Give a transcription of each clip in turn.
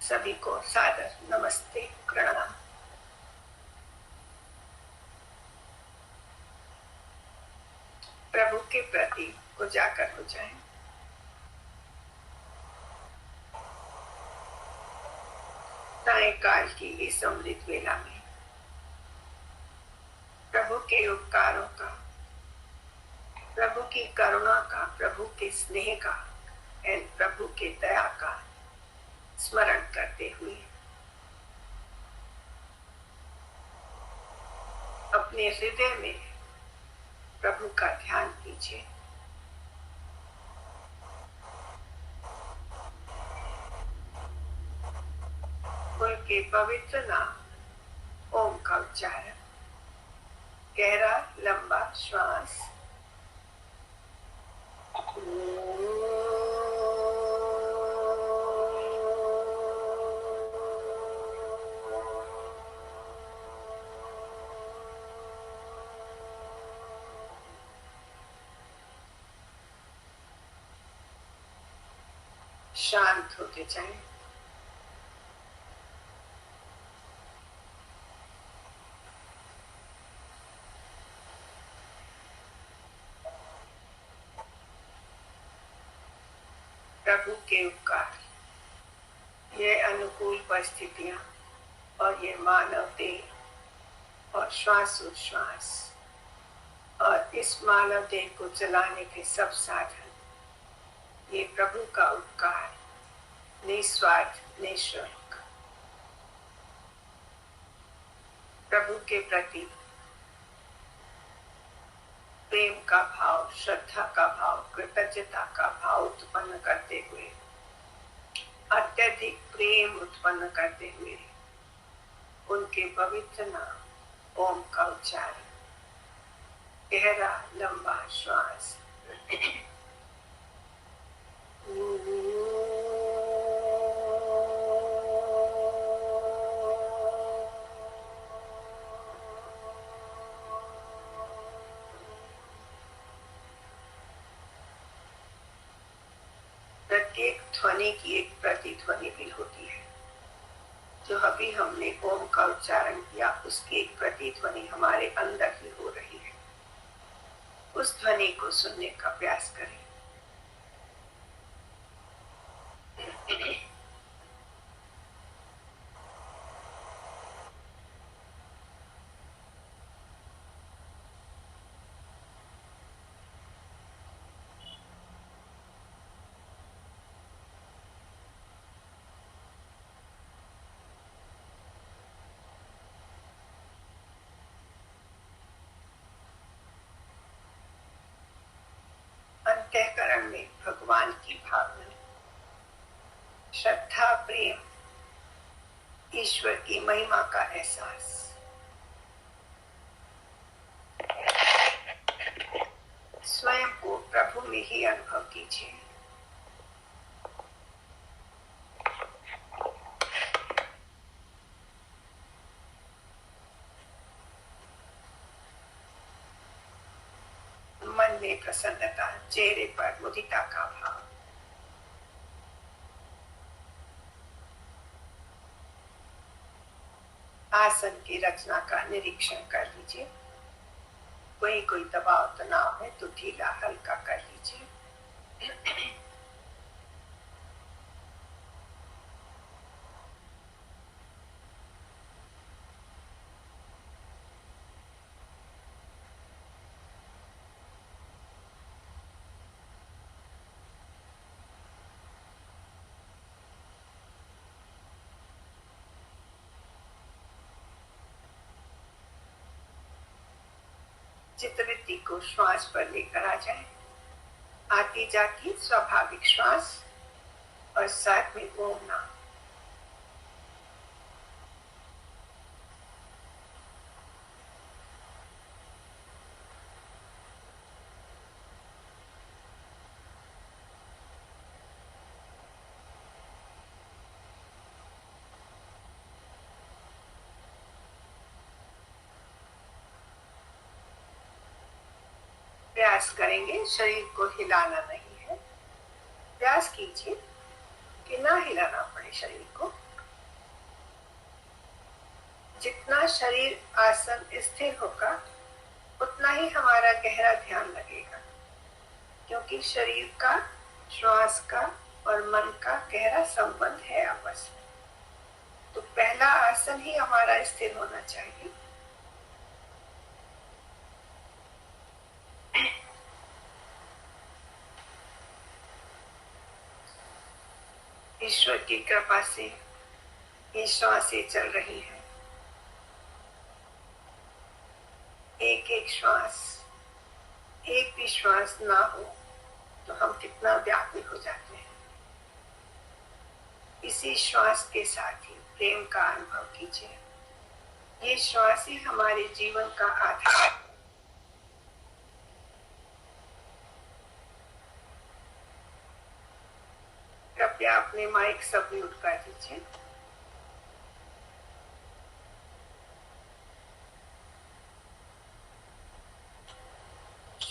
सभी को सादर नमस्ते प्रणाम। प्रभु के प्रति उजागर हो जाएं। सायंकाल की इस अमृत वेला में प्रभु के उपकारों का, प्रभु की करुणा का, प्रभु के स्नेह का और प्रभु के दया का स्मरण करते हुए अपने हृदय में प्रभु का ध्यान कीजिए। उनके पवित्र नाम ओम का उच्चारण, गहरा लंबा श्वास, शांत होते जाएं। प्रभु के उपकार, ये अनुकूल परिस्थितियां और ये मानव देह और श्वासोच्छ्वास और इस मानव देह को चलाने के सब साधन, ये प्रभु का उपकार, निस्वार्थ निःशुल्क। प्रभु के प्रति प्रेम का भाव, श्रद्धा का भाव, कृतज्ञता का भाव उत्पन्न करते हुए, अत्यधिक प्रेम उत्पन्न करते हुए उनके पवित्र नाम ओम का उच्चारण, गहरा लंबा श्वास, प्रत्येक ध्वनि की एक प्रतिध्वनि भी होती है। जो अभी हमने ओम का उच्चारण किया, उसकी एक प्रतिध्वनि हमारे अंदर ही हो रही है। उस ध्वनि को सुनने का प्रयास करें। अंतःकरण में भगवान की भावना, श्रद्धा, प्रेम, ईश्वर की महिमा का एहसास, स्वयं को प्रभु में ही अनुभव कीजिए। मन में प्रसन्नता, चेहरे पर मुदिता का भाव, आसन की रचना का निरीक्षण कर लीजिए। कोई दबाव तनाव है तो ढीला हल्का कर लीजिए। चित्तवृत्ति को श्वास पर लेकर आ जाए। आती जाती स्वाभाविक श्वास और साथ में ओम नाम। प्रयास करेंगे, शरीर को हिलाना नहीं है। प्रयास कीजिए कि ना हिलाना पड़े शरीर को। शरीर आसन स्थिर होगा उतना ही हमारा गहरा ध्यान लगेगा, क्योंकि शरीर का, श्वास का और मन का गहरा संबंध है आपस में। तो पहला आसन ही हमारा स्थिर होना चाहिए। ईश्वर की कृपा से ये श्वासें चल रही है। एक एक श्वास, एक भी श्वास ना हो तो हम कितना व्याकुल हो जाते हैं। इसी श्वास के साथ ही प्रेम का अनुभव कीजिए। ये श्वास ही हमारे जीवन का आधार है। कृपया अपने माइक सब म्यूट कर दीजिए।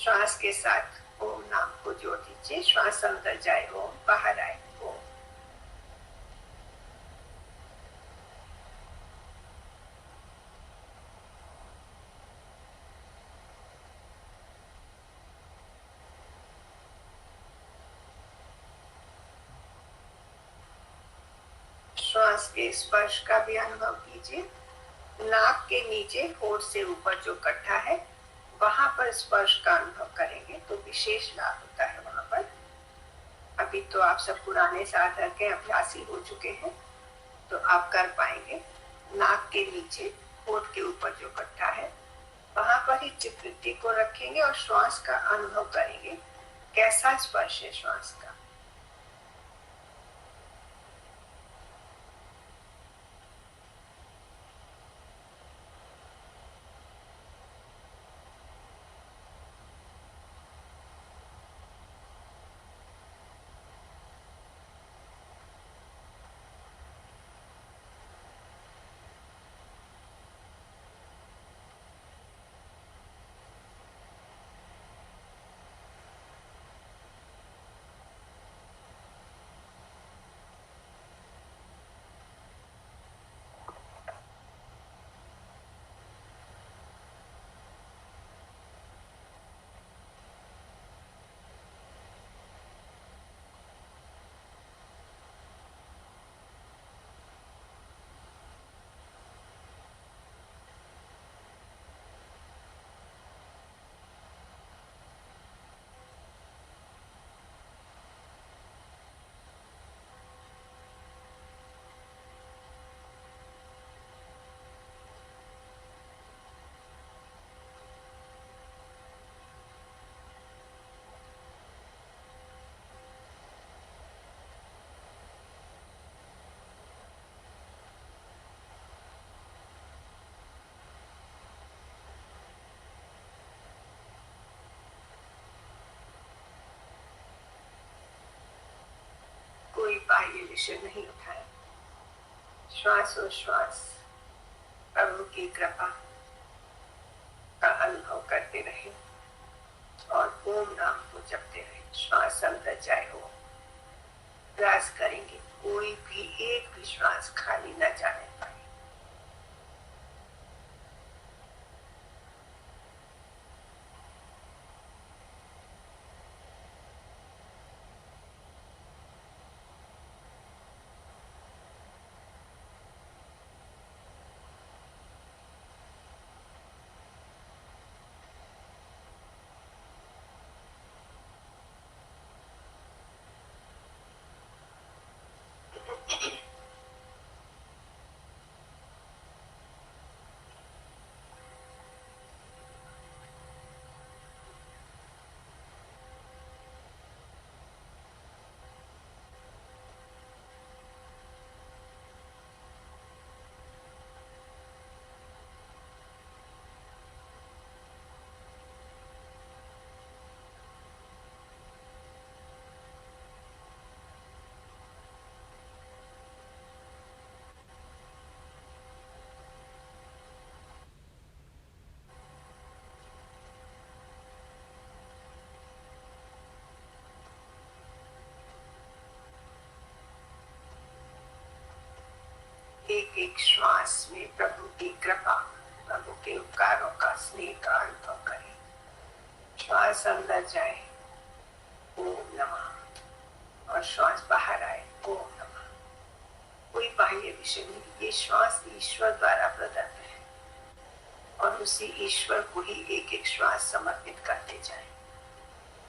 श्वास के साथ ओम नाम को जोड़ दीजिए। श्वास अंदर जाए ओम, बाहर आए ओम। श्वास के स्पर्श का भी अनुभव कीजिए। नाक के नीचे होठ से ऊपर जो गड्ढा है वहां पर स्पर्श का अनुभव करेंगे तो विशेष लाभ होता है वहां पर। अभी तो आप सब पुराने साधक के अभ्यासी हो चुके हैं तो आप कर पाएंगे। नाक के नीचे होठ के ऊपर जो गड्ढा है वहां पर ही चित्तवृत्ति को रखेंगे और श्वास का अनुभव करेंगे। कैसा स्पर्श है श्वास का। कोई बाह्य विषय नहीं उठाए। श्वासोश्वास प्रभु की कृपा का अनुभव करते रहे और ओम नाम को जपते रहे। श्वास अंदर जाए ओम। प्रयास करेंगे कोई भी एक भी श्वास खाली न जाने पाए। एक श्वास में प्रभु की कृपा, प्रभु के उपकारों का, स्नेह का अनुभव करें। श्वास अंदर जाए, ओम नमः, और श्वास बाहर आए, ओम नमः। कोई बाह्य विषय नहीं, ये श्वास ईश्वर द्वारा प्रदत्त है और उसी ईश्वर को ही एक एक श्वास समर्पित करते जाए।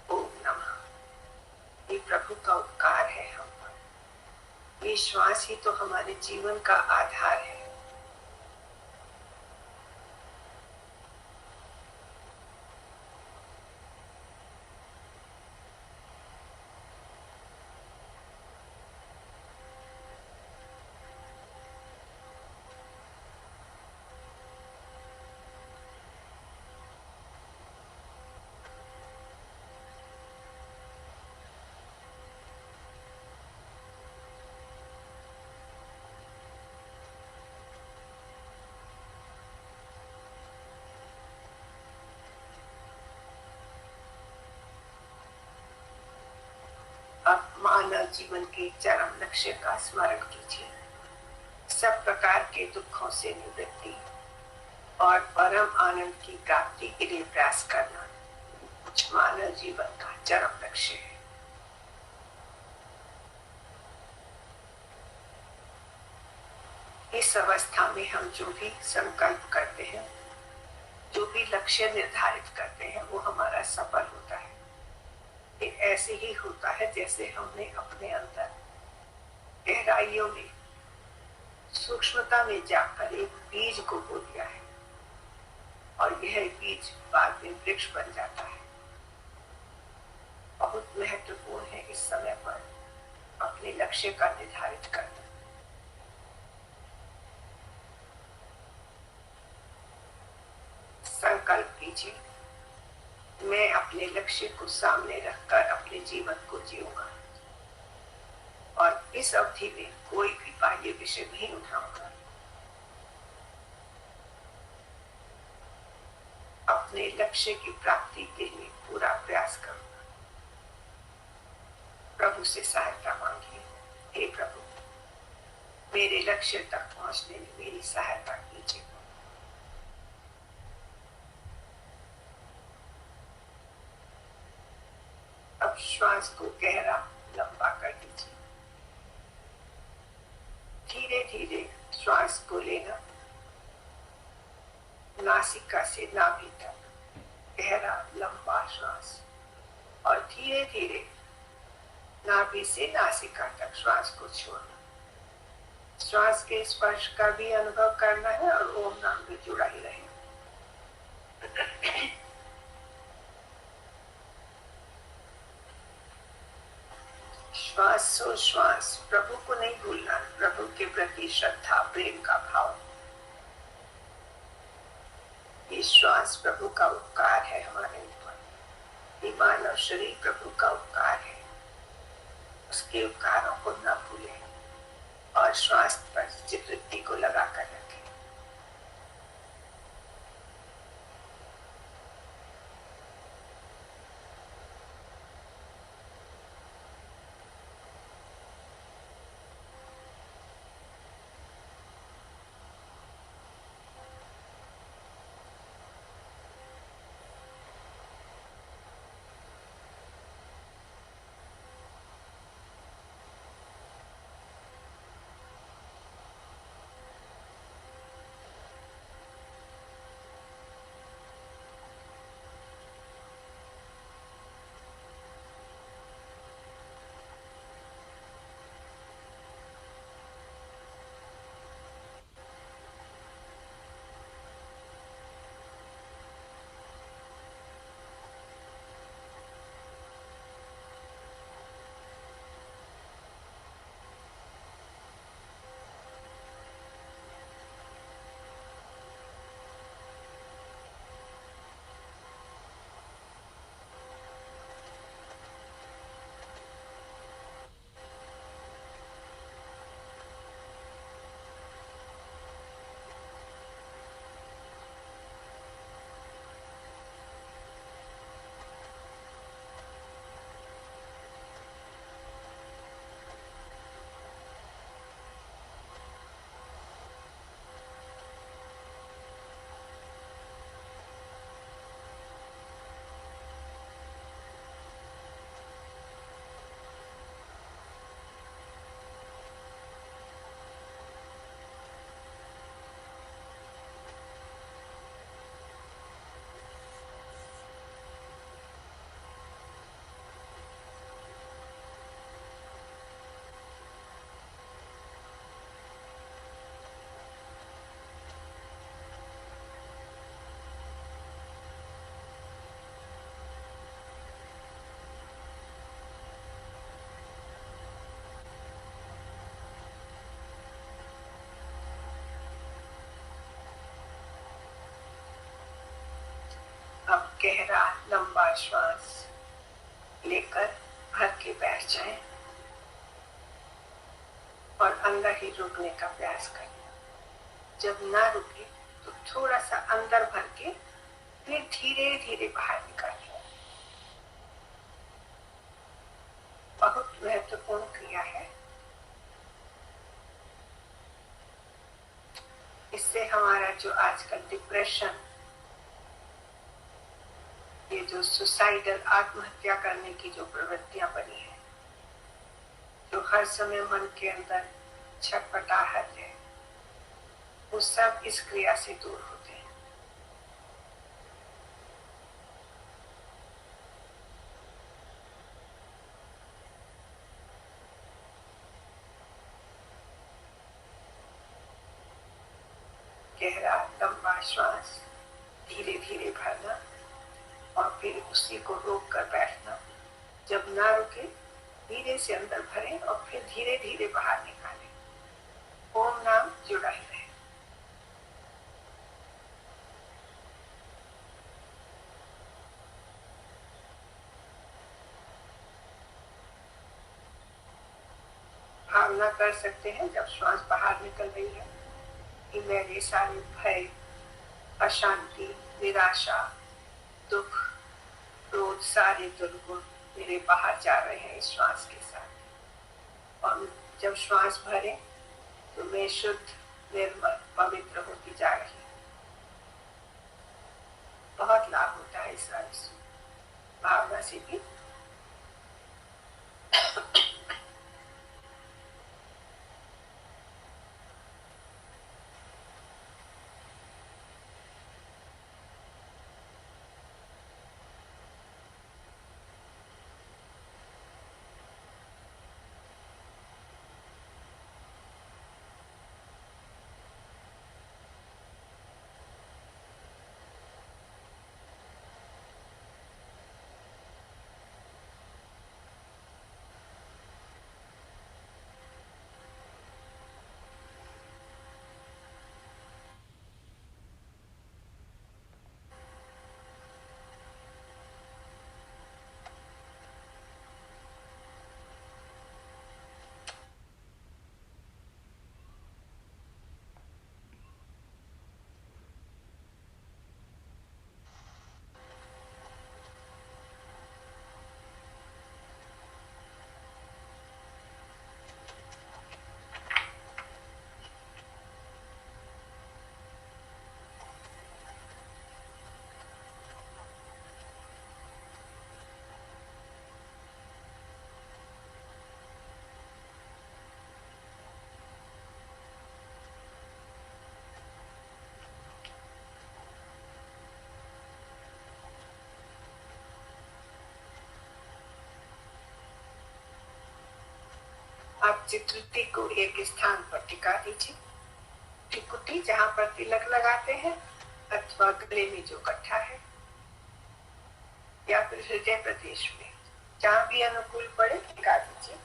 ओम नमः। ये प्रभु का उपकार है हम पर। ये श्वास ही तो हमारे जीवन का आधार है। अब मानव जीवन के चरम लक्ष्य का स्मरण कीजिए। सब प्रकार के दुखों से निवृत्ति और परम आनंद की प्राप्ति के लिए प्रयास करना मानव जीवन का चरम लक्ष्य है। इस अवस्था में हम जो भी संकल्प करते हैं, जो भी लक्ष्य निर्धारित करते हैं, वो हमारा सफल होता है। ये ऐसे ही होता है जैसे हमने अपने अंदर गहराइयों में, सूक्ष्मता में जाकर एक बीज को बो दिया है और यह बीज बाद में वृक्ष बन जाता है। बहुत महत्वपूर्ण है इस समय पर अपने लक्ष्य का निर्धारित करना। संकल्प कीजिए, मैं अपने लक्ष्य को सामने रखकर अपने जीवन को जीऊंगा और इस अवधि में कोई भी बाह्य विषय नहीं उठाऊंगा। अपने लक्ष्य की प्राप्ति के लिए पूरा प्रयास करूंगा। प्रभु से सहायता मांगिए। हे प्रभु, मेरे लक्ष्य तक पहुंचने में मेरी सहायता कीजिए। अब श्वास को गहरा लंबा कर दीजिए। धीरे धीरे श्वास को लेना, नासिका से नाभि तक गहरा लंबा श्वास, और धीरे धीरे नाभि से नासिका तक श्वास को छोड़ना। श्वास के स्पर्श का भी अनुभव करना है और ओम नाम भी जुड़ा ही रहे। श्वास प्रभु को नहीं भूलना, प्रभु के प्रति श्रद्धा प्रेम का भाव। ये श्वास प्रभु का उपकार है हमारे ऊपर। ये मानव शरीर प्रभु का उपकार है, उसके उपकारों को न भूलें और श्वास पर चित्तवृत्ति को लगा कर रखें। गहरा लंबा श्वास लेकर भर के बैठ जाएं और अंदर ही रुकने का प्रयास करें। जब ना रुके तो थोड़ा सा अंदर भर के फिर धीरे धीरे बाहर निकालें। बहुत महत्वपूर्ण क्रिया है। इससे हमारा जो आजकल डिप्रेशन, ये जो सुसाइडल आत्महत्या करने की जो प्रवृत्तियां बनी है, जो हर समय मन के अंदर छटपटाहट है, वो सब इस क्रिया से दूर होते हैं। गहरा लंबा श्वास धीरे धीरे भरना और फिर उसी को रोक कर बैठना। जब ना रुके धीरे से अंदर भरें और फिर धीरे धीरे बाहर निकालें। ओम नाम जुड़ा ही रहे। भावना कर सकते हैं जब श्वास बाहर निकल रही है कि मेरे सारे भय, अशांति, निराशा, दुख, क्रोध, सारे दुर्गुण मेरे बाहर जा रहे हैं इस श्वास के साथ। और जब श्वास भरे तो मैं शुद्ध, निर्मल, पवित्र होती जा रही हूँ। बहुत लाभ होता है इस भावना से भी। आप चित्रटी को एक स्थान पर टिका दीजिए। टिकुटी जहाँ पर तिलक लगाते हैं अथवा गले में जो गट्ठा है, या फिर हृदय प्रदेश में, जहाँ भी अनुकूल पड़े टिका दीजिए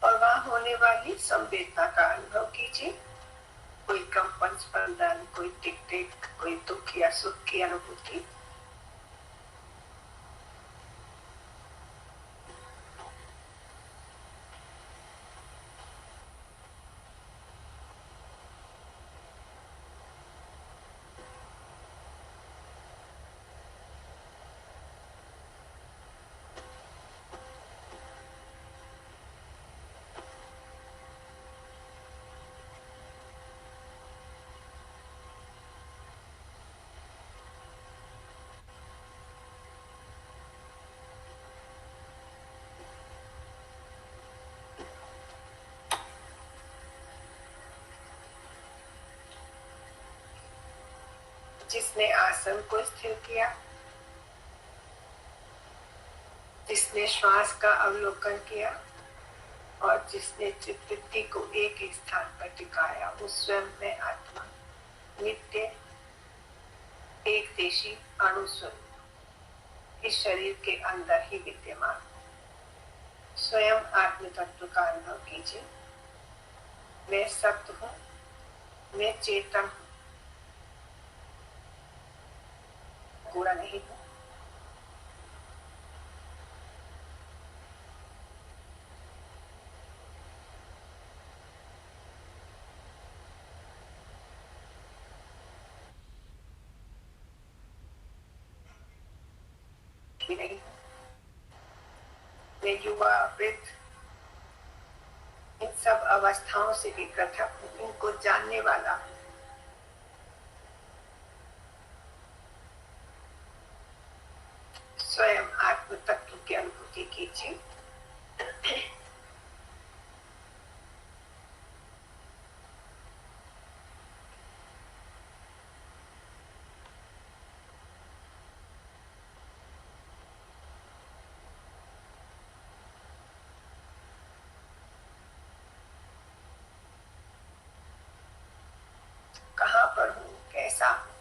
और वहाँ होने वाली संवेदना का अनुभव कीजिए। कोई कंपन, स्पंदन, कोई टिक टिक, कोई दुख या सुख की अनुभूति। जिसने आसन को स्थिर किया, जिसने श्वास का अवलोकन किया और जिसने चित्तवृत्ति को एक ही स्थान पर टिकाया, वो स्वयं में आत्मा, नित्य एक देशी अणुस्वरूप इस शरीर के अंदर ही विद्यमान। स्वयं आत्म तत्व का अनुभव कीजिए। मैं सत्य हूँ, मैं चेतन हूँ, कूड़ा नहीं हूँ, भी नहीं हूँ। मैं युवा, वृद्ध, इन सब अवस्थाओं से भी पृथक हूँ, इनको जानने वाला हूँ। स्वयं आत्म तत्व की अनुभूति कीजिए। कहाँ पर हूँ, कैसा हूँ?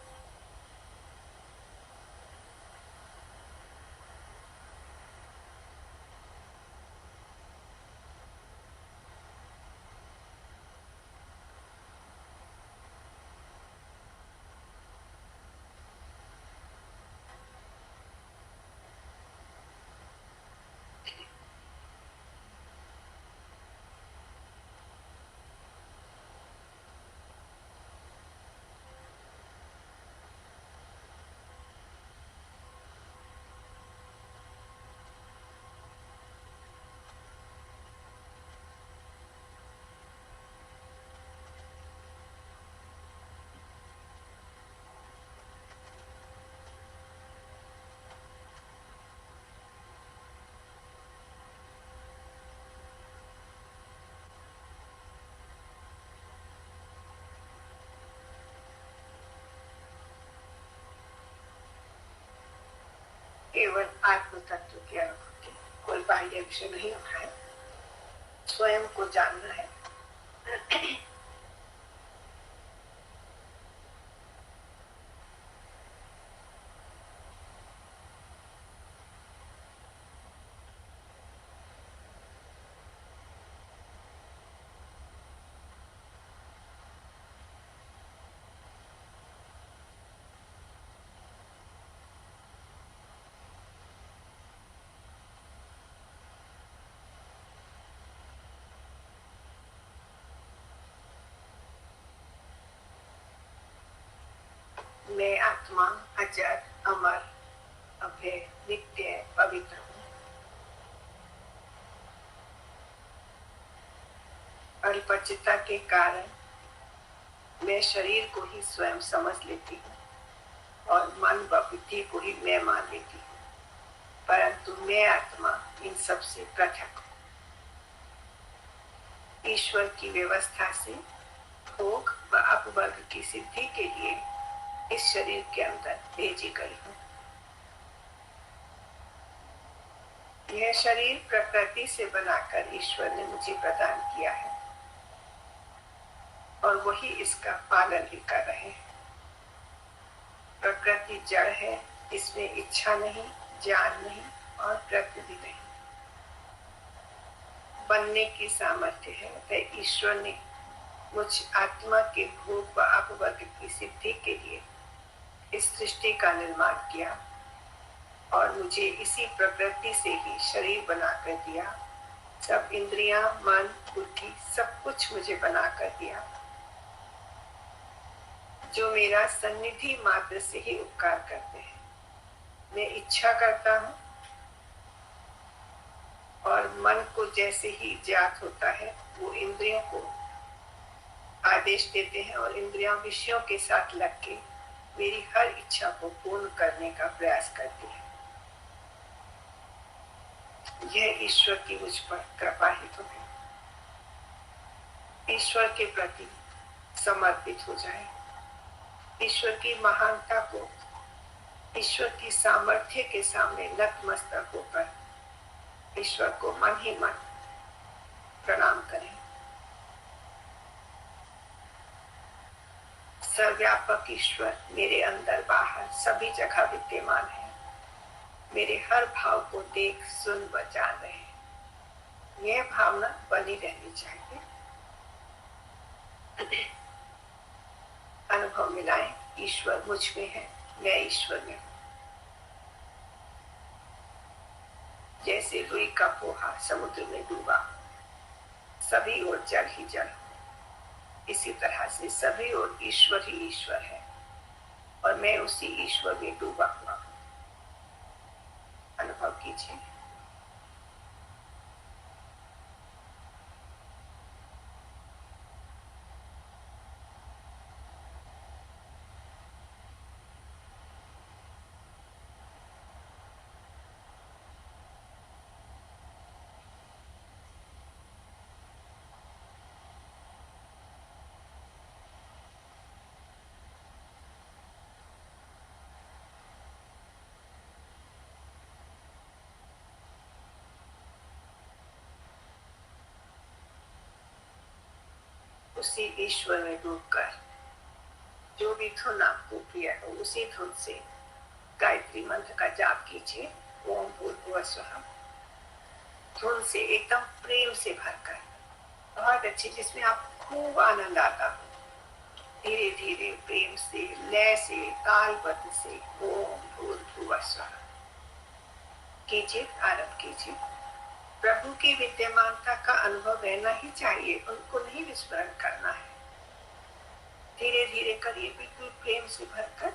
केवल आत्म तत्व की अनुभूति, कोई बाह्य विषय नहीं उठाए, स्वयं को जानना है। मैं आत्मा अजर, अमर, अभय, नित्य, पवित्र हूँ। अल्पचित्ता के कारण मैं शरीर को ही स्वयं समझ लेती हूँ और मन व बुद्धि को ही मैं मान लेती हूँ, परंतु मैं आत्मा इन सब से पृथक हूँ। ईश्वर की व्यवस्था से भोग व अपवर्ग की सिद्धि के लिए इस शरीर के अंदर भेजी गई हूँ। यह शरीर प्रकृति से बनाकर ईश्वर ने मुझे प्रदान किया है और वही इसका पालन भी कर रहे हैं। प्रकृति जड़ है, इसमें इच्छा नहीं, ज्ञान नहीं और प्रकृति नहीं। बनने की सामर्थ्य है, वह ईश्वर ने मुझ आत्मा के भोग व अपवर्ग की सिद्धि के लिए इस सृष्टि का निर्माण किया और मुझे इसी प्रकृति से ही शरीर बनाकर दिया। सब इंद्रियां, मन, बुद्धि, सब कुछ मुझे बनाकर दिया। जो मेरा सन्निधि मात्र से ही उपकार करते हैं। मैं इच्छा करता हूँ और मन को जैसे ही ज्ञात होता है वो इंद्रियों को आदेश देते हैं और इंद्रियां विषयों के साथ लग के मेरी हर इच्छा को पूर्ण करने का प्रयास करती है। यह ईश्वर की मुझ पर कृपा ही तो है। ईश्वर के प्रति समर्पित हो जाए, ईश्वर की महानता को, ईश्वर की सामर्थ्य के सामने नतमस्तक होकर ईश्वर को मन ही मन प्रणाम करें। सर्वव्यापक ईश्वर मेरे अंदर बाहर सभी जगह विद्यमान है। मेरे हर भाव को देख, सुन व जान रहे हैं। यह भावना बनी रहनी चाहिए। अनुभव मिलाएं, ईश्वर मुझ में है, मैं ईश्वर में हूँ। जैसे रुई का पोहा समुद्र में डूबा, सभी ओर जल ही जल, इसी तरह से सभी ओर ईश्वर ही ईश्वर है और मैं उसी ईश्वर में डूबा हुआ हूँ। कीजिए। उसी ईश्वर में डूबकर जो भी धुन आपको प्रिय हो उसी धुन से गायत्री मंत्र का जाप कीजिए। ओम भूर्भुवः स्वः। धुन से एकदम प्रेम से भरकर, बहुत अच्छी, जिसमें आपको खूब आनंद आता हो। धीरे धीरे प्रेम से, लय से, तालबद्ध से ओम भूर्भुवः स्वः कीजिए, आरंभ कीजिए। प्रभु की विद्यमानता का अनुभव रहना ही चाहिए, उनको नहीं विस्मरण करना है। धीरे धीरे करिए, बिल्कुल प्रेम से भरकर।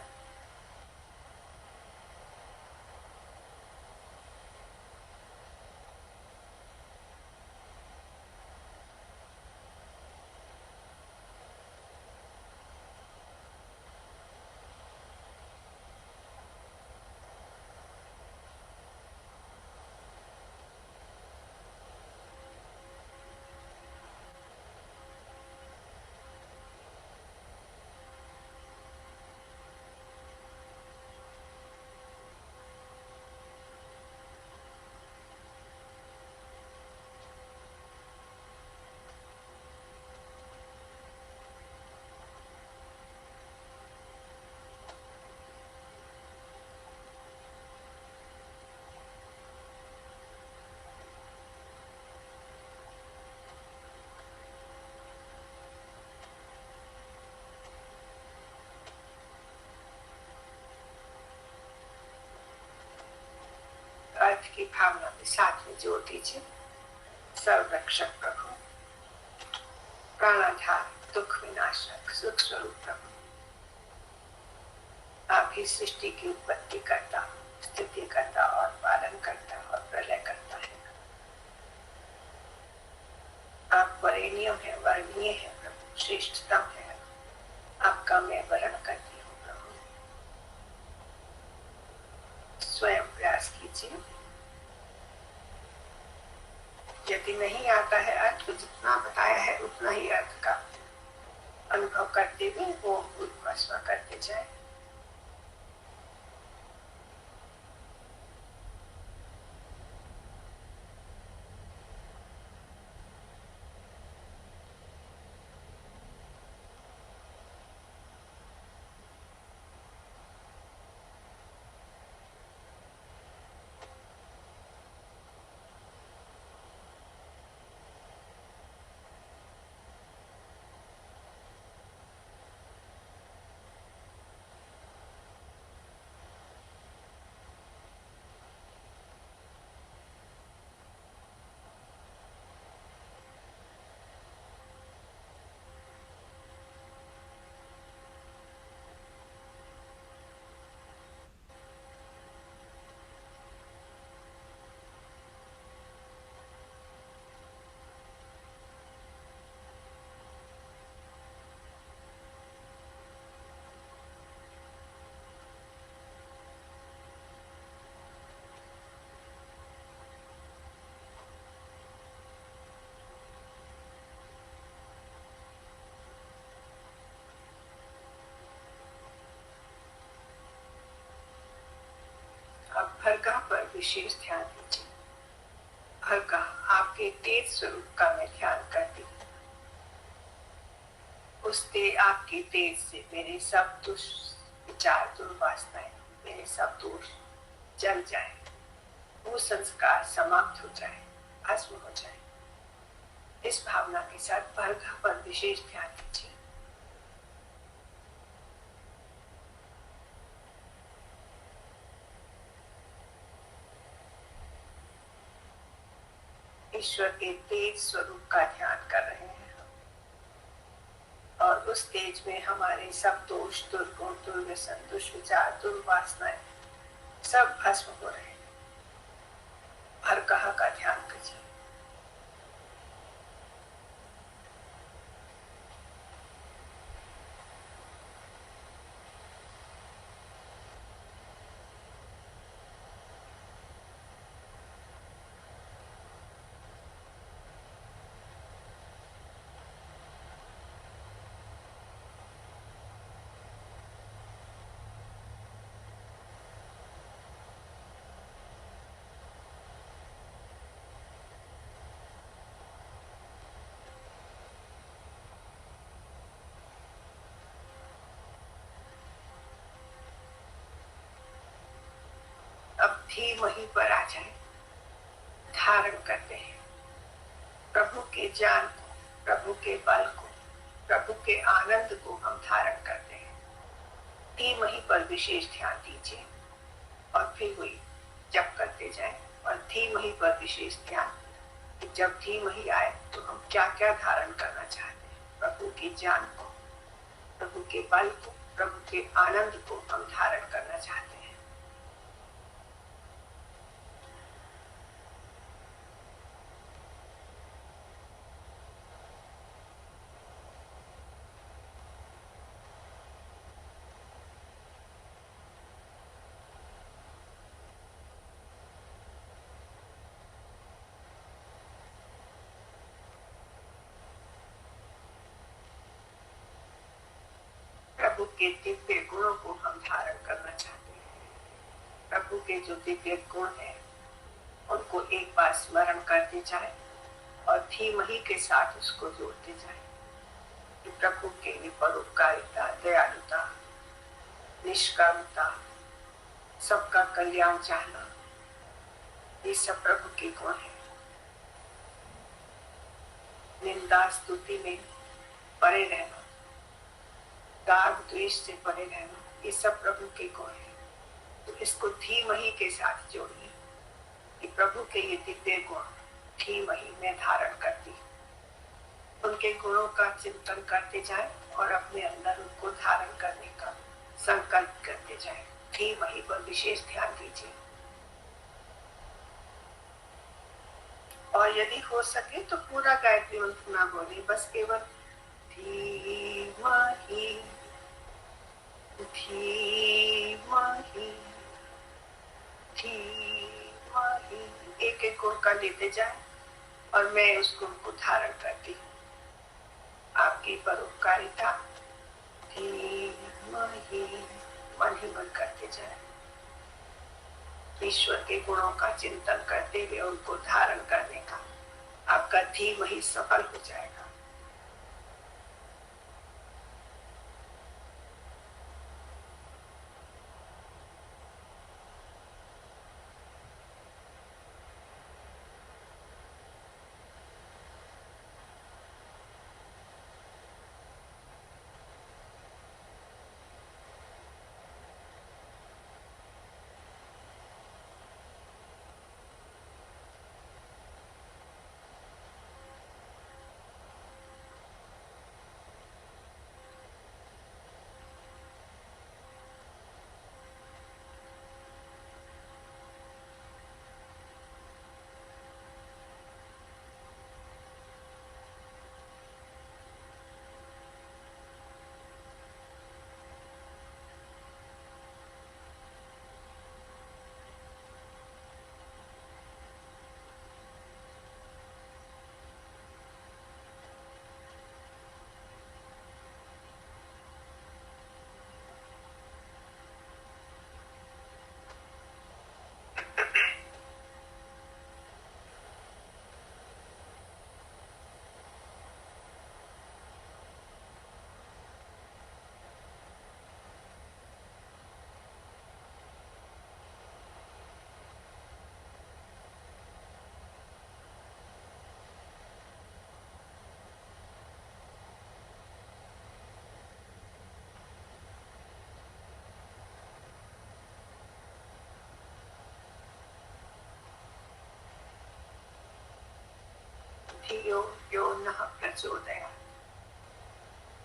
अर्थ की भावना के साथ में जोड़ दीजिए। सर्वरक्षक प्रभु, प्राणाधार, दुख विनाशक, सुख स्वरूप प्रभु, आप ही सृष्टि की उत्पत्ति करता, स्थिति करता और पालन करता और प्रलय करता है। आप वरेण्य है, वर्णीय है प्रभु, श्रेष्ठतम है। आपका मैं वरण करती हूँ प्रभु। स्वयं प्रयास कीजिए। यदि नहीं आता है अर्थ, तो जितना बताया है उतना ही अर्थ का अनुभव करते हुए ओम भूर्भुवः स्वः करते जाए। अब भर्गा पर विशेष ध्यान दीजिए। भर्गा, आपके तेज स्वरूप का मैं ध्यान करती हूँ। आपके तेज से मेरे सब दुष्विचार, दुर्वासनाएं, मेरे सब दोष जल जाए, वो संस्कार समाप्त हो जाए, भस्म हो जाए। इस भावना के साथ भर्गा पर विशेष ध्यान दीजिए। ईश्वर के तेज स्वरूप का ध्यान कर रहे हैं और उस तेज में हमारे सब दोष, दुर्गुण, दुर्व्यसन, दुष्विचार, दुर्वासनाएं सब भस्म हो रहे हैं। हर कहा का ध्यान कीजिए। अब भी वहीं पर आ जाए, धारण करते हैं प्रभु के ज्ञान को, प्रभु के बल को, प्रभु के आनंद को हम धारण करते हैं। धीम ही पर विशेष ध्यान दीजिए और फिर वही जप करते जाए और धीम ही पर विशेष ध्यान। जब धीम ही आए तो हम क्या क्या धारण करना चाहते हैं, प्रभु के ज्ञान को, प्रभु के बल को, प्रभु के आनंद को हम धारण करना चाहते हैं। प्रभु के दिव्य गुणों को हम धारण करना चाहते हैं। प्रभु के जो दिव्य गुण हैं उनको एक बार स्मरण करते जाए और धीम ही के साथ उसको जोड़ते जाए कि प्रभु के लिए परोपकारिता, दयालुता, निष्कामता, सबका कल्याण चाहना, ये सब प्रभु के गुण हैं। निंदा स्तुति में परे रहना, राग द्वेष से परे रहना, ये सब प्रभु के गुण हैं। तो इसको धीम ही के साथ जोड़िए कि प्रभु के ये दिव्य गुण धीम ही में धारण करती, उनके गुणों का चिंतन करते जाए और अपने अंदर उनको धारण करने का संकल्प करते जाए। धीम ही पर विशेष ध्यान दीजिए और यदि हो सके तो पूरा गायत्री मंत्र ना बोले, बस केवल धीमहि धीमहि धीमहि, एक एक गुण का लेते जाए और मैं उस गुण को धारण करती हूँ। आपकी परोपकारिता धीमहि, मन ही मन करते जाए, ईश्वर के गुणों का चिंतन करते हुए उनको धारण करने का आपका धीम ही सफल हो जाएगा। धियो यो नः प्रचोदयात्,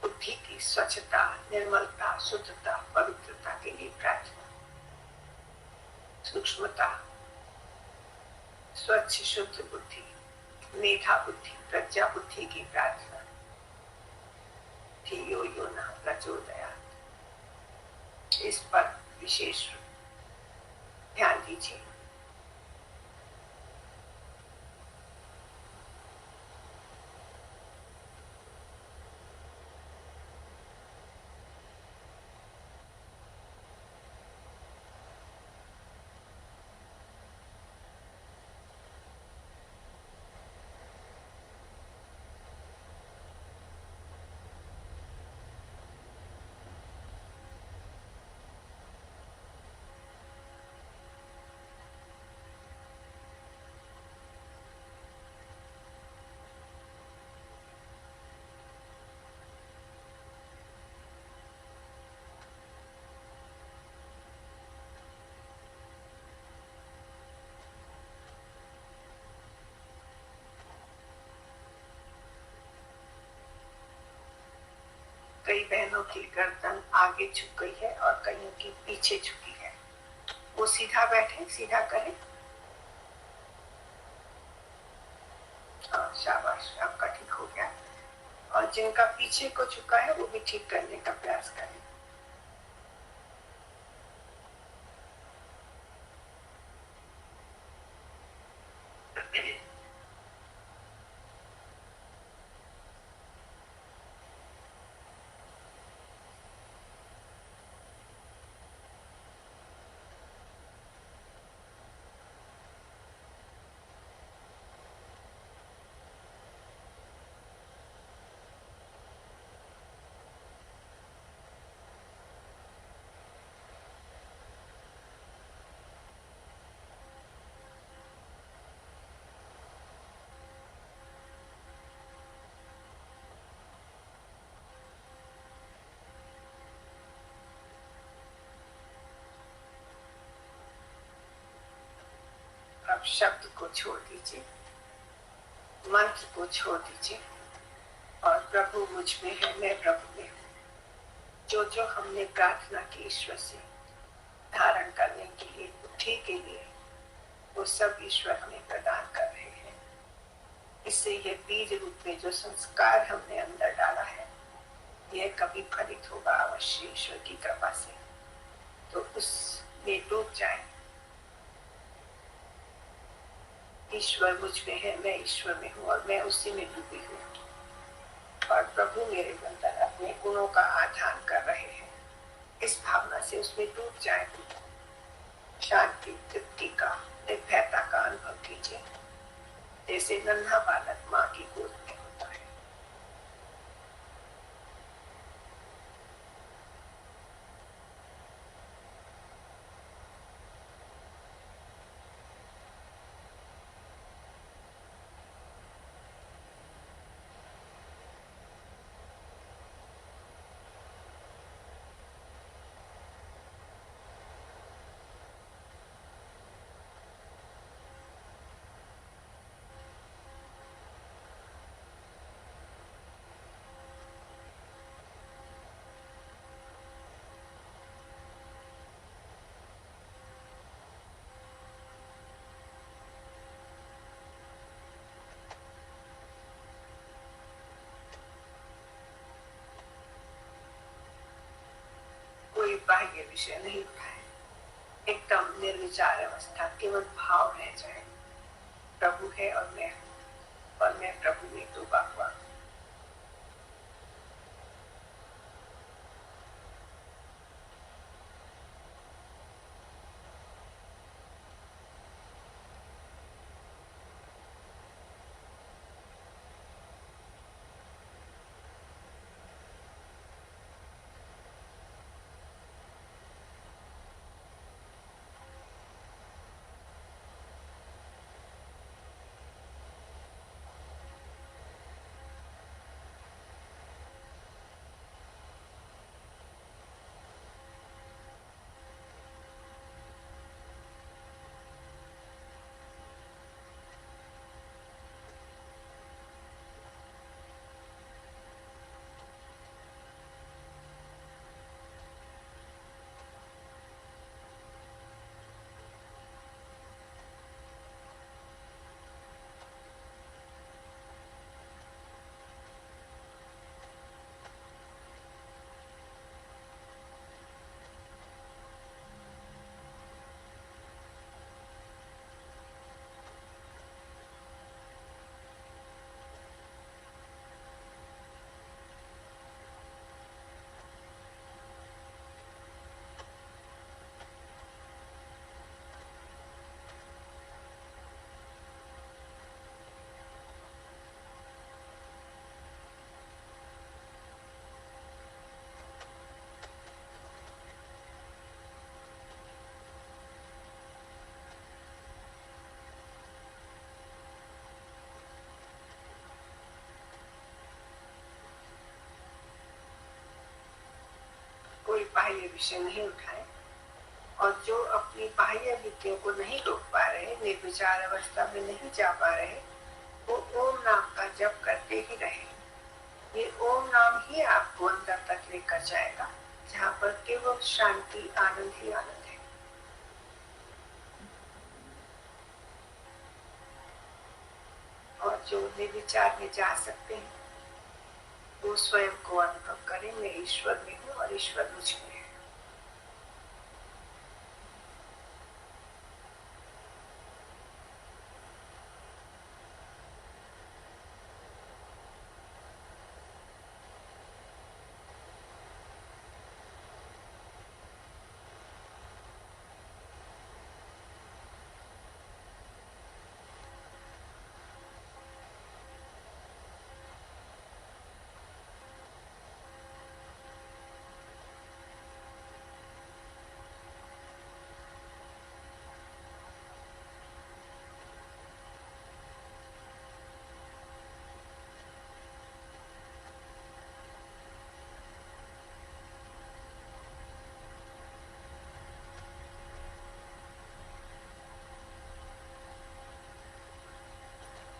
बुद्धि की स्वच्छता, निर्मलता, शुद्धता, पवित्रता के लिए प्रार्थना, सूक्ष्मता, स्वच्छ शुद्ध बुद्धि, मेधा बुद्धि, प्रज्ञा बुद्धि की प्रार्थना। धियो यो न प्रचोदयात्, इस पर विशेष ध्यान दीजिए। कई बहनों की गर्दन आगे झुक गई है और कईयों की पीछे झुकी है। वो सीधा बैठे, सीधा करें। हाँ, शाबाश, आपका ठीक हो गया। और जिनका पीछे को झुका है वो भी ठीक करने का प्रयास करें। अब शब्द को छोड़ दीजिए, मंत्र को छोड़ दीजिए और प्रभु मुझ में है, मैं प्रभु में हूँ। जो जो हमने प्रार्थना की ईश्वर से धारण करने के लिए, बुद्धि के लिए, वो सब ईश्वर हमें प्रदान कर रहे हैं। इससे ये बीज रूप में जो संस्कार हमने अंदर डाला है, यह कभी फलित होगा अवश्य ईश्वर की कृपा से। तो उसमें डूब जाए। ईश्वर मुझ में है, मैं ईश्वर में हूँ और मैं उसी में डूबी हूँ। और प्रभु मेरे अंदर अपने गुणों का आधान कर रहे हैं। इस भावना से उसमें डूब जाए। शांति, तृप्ति का, निर्भयता का अनुभव कीजिए, जैसे नन्हा बालक माँ की गोद में होता है। कोई बाह्य विषय नहीं उठाए, एकदम निर्विचार अवस्था, केवल भाव रह जाए। प्रभु है और मैं हूँ और मैं प्रभु में डूबा हुआ। विषय नहीं उठाए, और जो अपनी बाह्य वृत्तियों को नहीं रोक पा रहे, निर्विचार अवस्था में नहीं जा पा रहे, वो ओम नाम का जप करते ही रहे। ये ओम नाम ही आपको अंदर तक लेकर जाएगा, जहाँ पर केवल शांति, आनंद ही आनंद है। और जो निर्विचार में जा सकते हैं, वो स्वयं को अनुभव करें, मैं ईश्वर में हूँ और ईश्वर मुझ में है।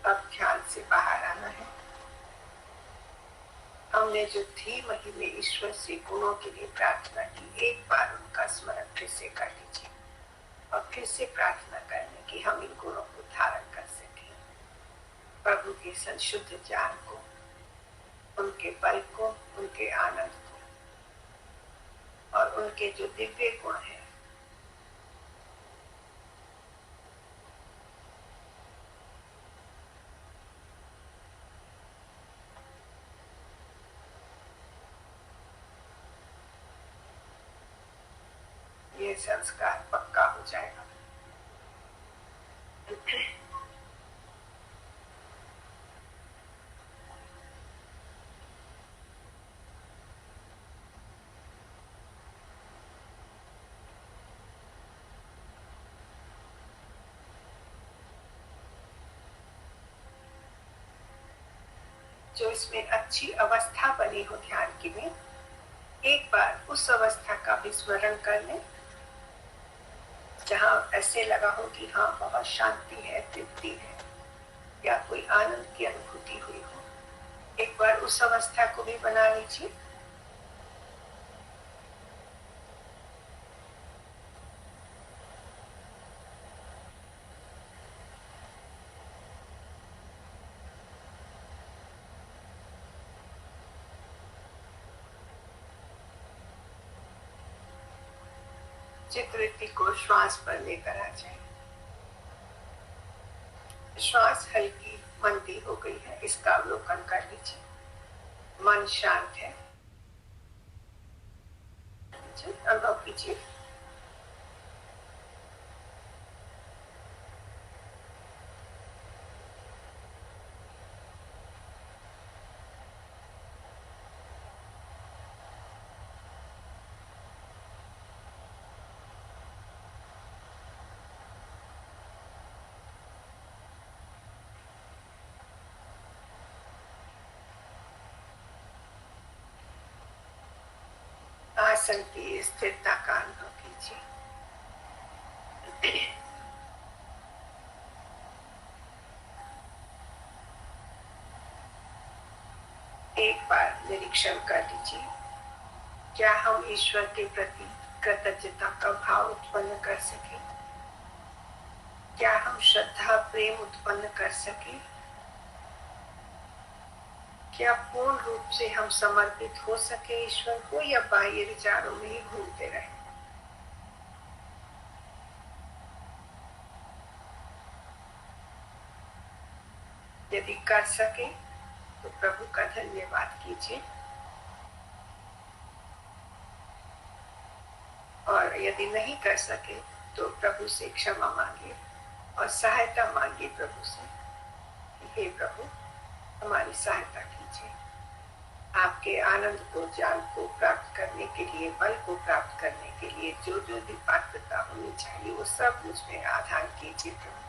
अब ध्यान से बाहर आना है। हमने जो धीमहि में ईश्वर से गुणों के लिए प्रार्थना की, एक बार उनका स्मरण फिर से कर लीजिए और फिर से प्रार्थना करने की हम इन गुणों को धारण कर सकें। प्रभु के संशुद्ध ज्ञान को, उनके बल को, उनके आनंद को, और उनके जो दिव्य गुण हैं, ये संस्कार पक्का हो जाएगा। जो इसमें अच्छी अवस्था बनी हो ध्यान की में, एक बार उस अवस्था का भी स्मरण कर लें, जहाँ ऐसे लगा हो कि हाँ बहुत शांति है, तृप्ति है, या कोई आनंद की अनुभूति हुई हो। एक बार उस अवस्था को भी बना लीजिए। चित्तवृत्ति को श्वास पर लेकर आ जाए। श्वास हल्की मंदी हो गई है, इसका अवलोकन कर लीजिए। मन शांत है, अनुभव कीजिए। आसन की स्थिरता का अनुभव कीजिए। एक बार निरीक्षण कर लीजिए, क्या हम ईश्वर के प्रति कृतज्ञता का भाव उत्पन्न कर सके? क्या हम श्रद्धा, प्रेम उत्पन्न कर सके? क्या पूर्ण रूप से हम समर्पित हो सके ईश्वर को, या बाह्य विचारों में ही घूमते रहे? यदि कर सके तो प्रभु का धन्यवाद कीजिए, और यदि नहीं कर सके तो प्रभु से क्षमा मांगिए और सहायता मांगिए प्रभु से। हे प्रभु, हमारी सहायता कीजिए। आपके आनंद को, ज्ञान को प्राप्त करने के लिए, बल को प्राप्त करने के लिए जो जो भी पात्रता होनी चाहिए, वो सब मुझ में आधान कीजिए प्रभु।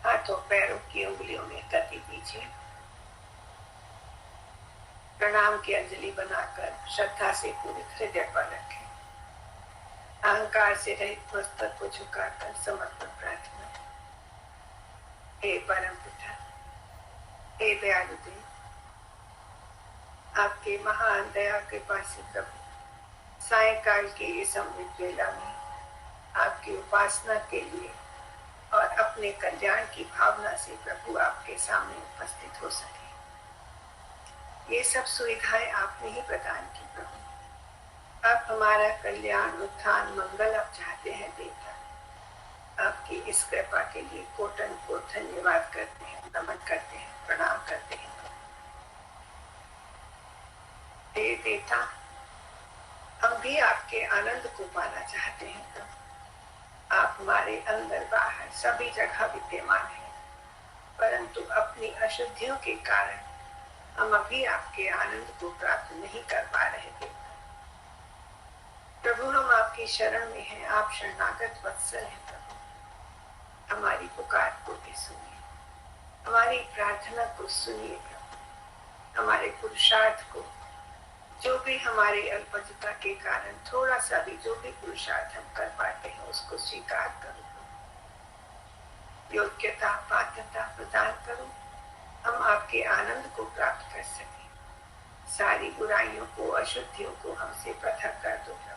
हाथ हाथों पैरों की उंगलियों में गति दीजिए। प्रणाम की अंजलि बनाकर श्रद्धा से पूरे हृदय पर रखें। अहंकार से रहित मस्तक को झुकाकर समर्पण प्रार्थना। हे परम पिता, हे दयालु देव, आपके महान दया के पास प्रभु सायंकाल के इस अमृत वेला में आपकी उपासना के लिए और अपने कल्याण की भावना से प्रभु आपके सामने उपस्थित हो सके। ये सब सुविधाएं आपने ही प्रदान की प्रभु। आप हमारा कल्याण, उत्थान, मंगल आप चाहते हैं देवता। आपकी इस कृपा के लिए कोटन को धन्यवाद करते हैं, नमन करते हैं, प्रणाम करते हैं। हे देवता, हम भी आपके आनंद को पाना चाहते हैं प्रभु। आप हमारे अंदर बाहर सभी जगह विद्यमान हैं, परंतु अपनी अशुद्धियों के कारण हम अभी आपके आनंद को प्राप्त नहीं कर पा रहे थे प्रभु। हम आपकी शरण में हैं, आप शरणागत वत्सल हैं प्रभु। हमारी पुकार को भी सुनिए, हमारी प्रार्थना को सुनिए प्रभु। हमारे पुरुषार्थ को, जो भी हमारे अल्पज्ञता के कारण थोड़ा सा भी जो भी पुरुषार्थ हम कर पाते हैं उसको स्वीकार करो। योग्यता, पात्रता प्रदान करो, हम आपके आनंद को प्राप्त कर सकें। सारी बुराइयों को, अशुद्धियों को हमसे पृथक कर दो प्रभु।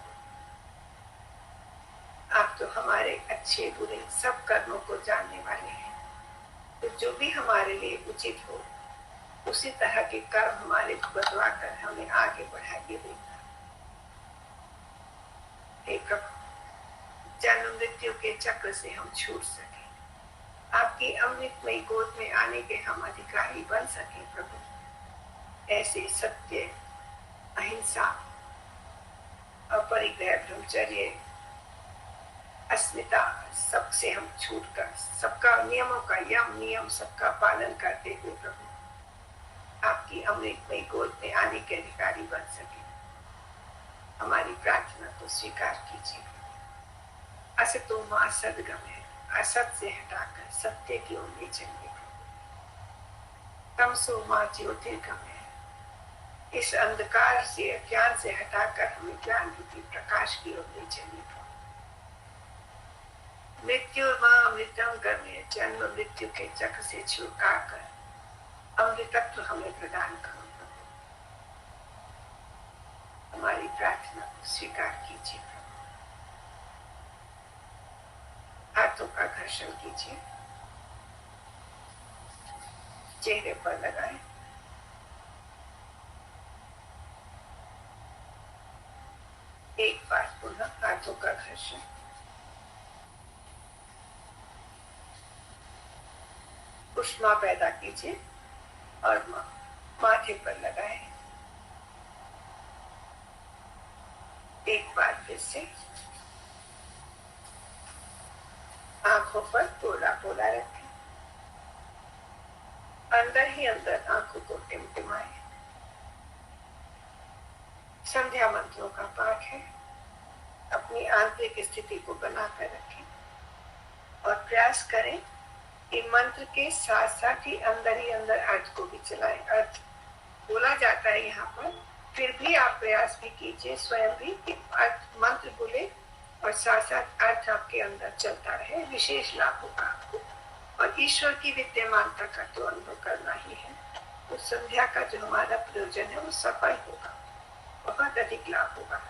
आप तो हमारे अच्छे बुरे सब कर्मों को जानने वाले हैं, तो जो भी हमारे लिए उचित हो उसी तरह के कर्म हमारे बतवा कर हमें आगे बढ़ाइए देगा। हे प्रभु, जन्म मृत्यु के चक्र से हम छूट सके, आपकी अमृतमयी गोद में आने के हम अधिकारी बन सके प्रभु। ऐसे सत्य, अहिंसा, अपरिग्रह, ब्रह्मचर्य, अस्मिता सबसे हम छूटकर सबका नियमों का नियम सबका पालन करते हुए प्रभु आपकी अमृतमयी गोद में आने के अधिकारी बन सके। हमारी प्रार्थना को स्वीकार कीजिए। असतो मां सद्गमय, असत से हटाकर सत्य की ओर ले चलिए। तमसो मां ज्योतिर्गमय, इस अंधकार से, अज्ञान से हटाकर हमें ज्ञान रूपी प्रकाश की ओर ले चलिए। मृत्यु मां अमृतम गमय, जन्म मृत्यु के चक्र से छुड़ाकर अमृतत्व हमें प्रदान करो। हमारी प्रार्थना को स्वीकार कीजिए। हाथों का घर्षण कीजिए, चेहरे पर लगाएं। एक बार पुनः हाथों का घर्षण, उष्मा पैदा कीजिए और माथे पर लगाएं। एक बार फिर से आंखों पर पोला पोला रखें, अंदर ही अंदर आंखों को टिमटिमाएं। संध्या मंत्रों का पाठ है, अपनी आंतरिक स्थिति को बनाकर रखें और प्रयास करें कि मंत्र के साथ साथ ही अंदर अर्थ को भी चलाएं। अर्थ बोला जाता है यहाँ पर, फिर भी आप प्रयास भी कीजिए स्वयं भी कि अर्थ मंत्र बोले और साथ साथ अर्थ आपके अंदर चलता रहे। विशेष लाभ होगा आपको और ईश्वर की विद्यमानता का तो अनुभव करना ही है। उस संध्या का जो हमारा प्रयोजन है वो सफल होगा, बहुत अधिक लाभ होगा।